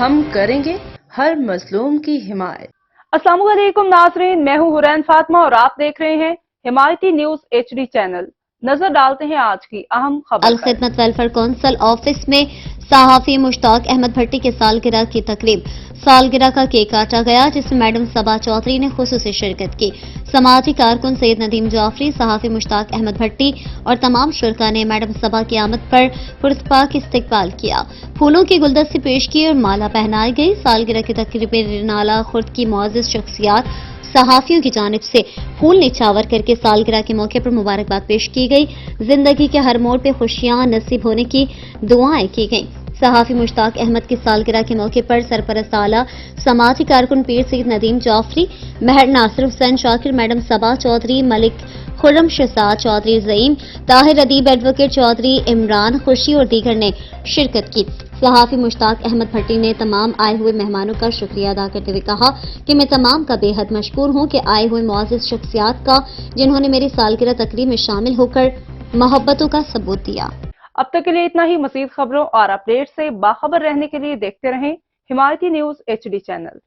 ہم کریں گے ہر مظلوم کی حمایت۔ السلام علیکم ناظرین، میں ہوں حرین فاطمہ اور آپ دیکھ رہے ہیں حمایتی نیوز HD چینل۔ نظر ڈالتے ہیں آج کی اہم خبر پر۔ الخدمت ویلفیئر کونسل آفس میں صحافی مشتاق احمد بھٹی کے سالگرہ کی تقریب۔ سالگرہ کا کیک کاٹا گیا جس میں میڈم صبا چودھری نے خصوصی شرکت کی۔ سماجی کارکن سید ندیم جعفری، صحافی مشتاق احمد بھٹی اور تمام شرکاء نے میڈم صبا کی آمد پر پرسپاک استقبال کیا، پھولوں کی گلدستے پیش کی اور مالا پہنائی گئی۔ سالگرہ کی تقریب میں نالا خرد کی معزز شخصیات صحافیوں کی جانب سے پھول نچھاور کر کے سالگرہ کے موقع پر مبارکباد پیش کی گئی۔ زندگی کے ہر موڑ پہ خوشیاں نصیب ہونے کی دعائیں کی گئیں۔ صحافی مشتاق احمد کی سالگرہ کے موقع پر سرپرست اعلیٰ سماجی کارکن پیر سید ندیم جعفری، مہر ناصر حسین شاکر، میڈم صبا چودھری، ملک خرم شہزاد چودھری زعیم، طاہر ادیب ایڈوکیٹ چودھری عمران خوشی اور دیگر نے شرکت کی۔ صحافی مشتاق احمد بھٹی نے تمام آئے ہوئے مہمانوں کا شکریہ ادا کرتے ہوئے کہا کہ میں تمام کا بے حد مشکور ہوں کہ آئے ہوئے معزز شخصیات کا جنہوں نے میری سالگرہ تقریب میں شامل ہو کر محبتوں کا ثبوت دیا۔ اب تک کے لیے اتنا ہی۔ مزید خبروں اور اپڈیٹ سے باخبر رہنے کے لیے دیکھتے رہیں حمایتی نیوز HD چینل۔